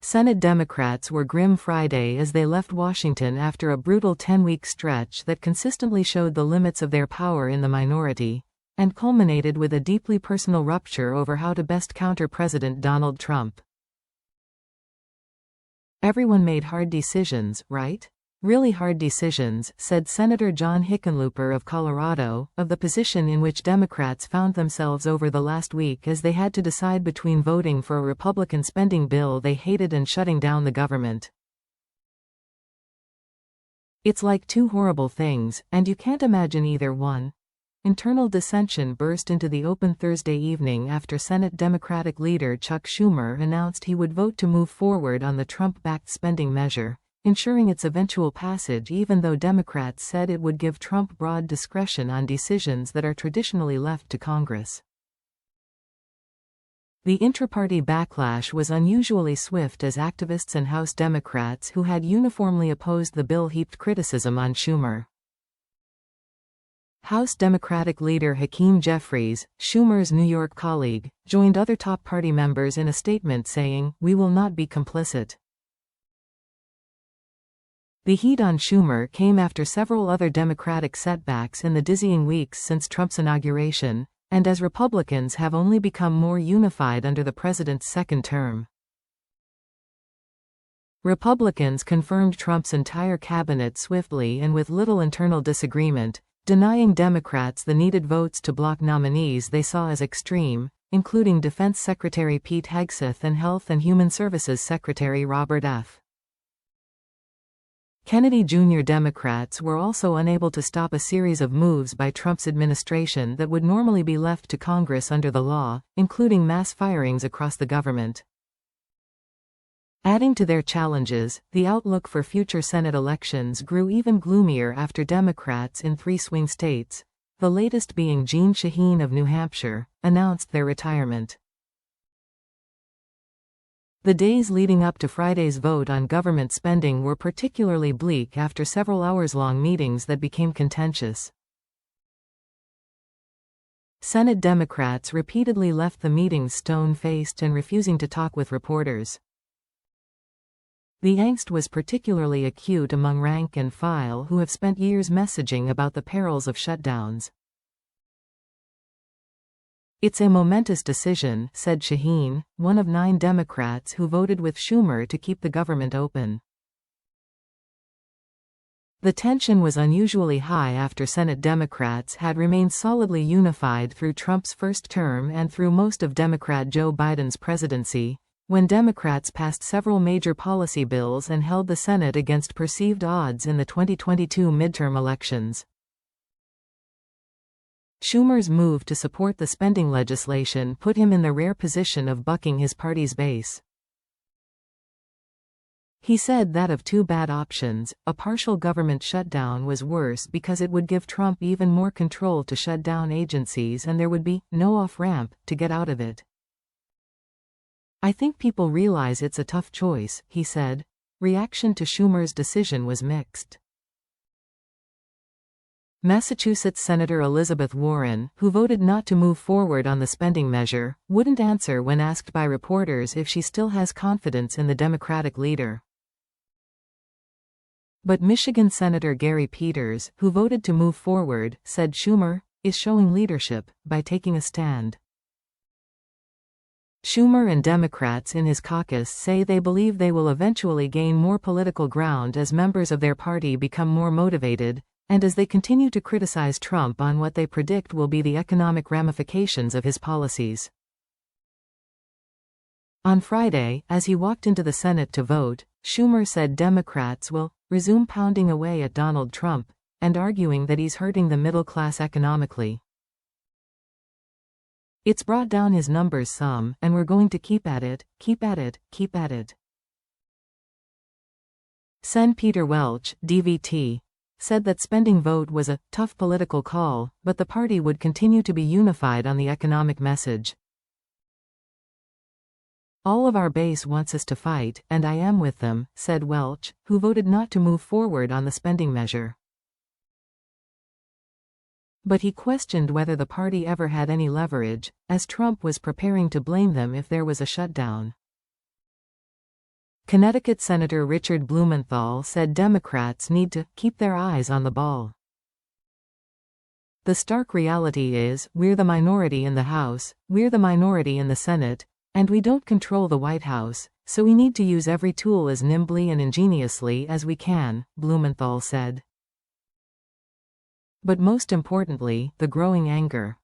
Senate Democrats were grim Friday as they left Washington after a brutal 10-week stretch that consistently showed the limits of their power in the minority, and culminated with a deeply personal rupture over how to best counter President Donald Trump. "Everyone made hard decisions, right? Really hard decisions," said Senator John Hickenlooper of Colorado, of the position in which Democrats found themselves over the last week as they had to decide between voting for a Republican spending bill they hated and shutting down the government. "It's like two horrible things, and you can't imagine either one." Internal dissension burst into the open Thursday evening after Senate Democratic leader Chuck Schumer announced he would vote to move forward on the Trump-backed spending measure, ensuring its eventual passage even though Democrats said it would give Trump broad discretion on decisions that are traditionally left to Congress. The intra-party backlash was unusually swift as activists and House Democrats who had uniformly opposed the bill heaped criticism on Schumer. House Democratic leader Hakeem Jeffries, Schumer's New York colleague, joined other top party members in a statement saying, "We will not be complicit." The heat on Schumer came after several other Democratic setbacks in the dizzying weeks since Trump's inauguration, and as Republicans have only become more unified under the president's second term. Republicans confirmed Trump's entire cabinet swiftly and with little internal disagreement, denying Democrats the needed votes to block nominees they saw as extreme, including Defense Secretary Pete Hegseth and Health and Human Services Secretary Robert F. Kennedy Jr. Democrats were also unable to stop a series of moves by Trump's administration that would normally be left to Congress under the law, including mass firings across the government. Adding to their challenges, the outlook for future Senate elections grew even gloomier after Democrats in 3 swing states, the latest being Jeanne Shaheen of New Hampshire, announced their retirement. The days leading up to Friday's vote on government spending were particularly bleak after several hours-long meetings that became contentious. Senate Democrats repeatedly left the meetings stone-faced and refusing to talk with reporters. The angst was particularly acute among rank and file who have spent years messaging about the perils of shutdowns. "It's a momentous decision," said Shaheen, one of 9 Democrats who voted with Schumer to keep the government open. The tension was unusually high after Senate Democrats had remained solidly unified through Trump's first term and through most of Democrat Joe Biden's presidency, when Democrats passed several major policy bills and held the Senate against perceived odds in the 2022 midterm elections. Schumer's move to support the spending legislation put him in the rare position of bucking his party's base. He said that of 2 bad options, a partial government shutdown was worse because it would give Trump even more control to shut down agencies and there would be no off-ramp to get out of it. "I think people realize it's a tough choice," he said. Reaction to Schumer's decision was mixed. Massachusetts Senator Elizabeth Warren, who voted not to move forward on the spending measure, wouldn't answer when asked by reporters if she still has confidence in the Democratic leader. But Michigan Senator Gary Peters, who voted to move forward, said Schumer is showing leadership by taking a stand. Schumer and Democrats in his caucus say they believe they will eventually gain more political ground as members of their party become more motivated, and as they continue to criticize Trump on what they predict will be the economic ramifications of his policies. On Friday, as he walked into the Senate to vote, Schumer said Democrats will resume pounding away at Donald Trump, and arguing that he's hurting the middle class economically. "It's brought down his numbers some, and we're going to keep at it, keep at it, keep at it." Sen. Peter Welch, DVT, said that spending vote was a tough political call, but the party would continue to be unified on the economic message. "All of our base wants us to fight, and I am with them," said Welch, who voted not to move forward on the spending measure. But he questioned whether the party ever had any leverage, as Trump was preparing to blame them if there was a shutdown. Connecticut Senator Richard Blumenthal said Democrats need to keep their eyes on the ball. The stark reality is, we're the minority in the House, we're the minority in the Senate, and we don't control the White House, so we need to use every tool as nimbly and ingeniously as we can, Blumenthal said. But most importantly, the growing anger.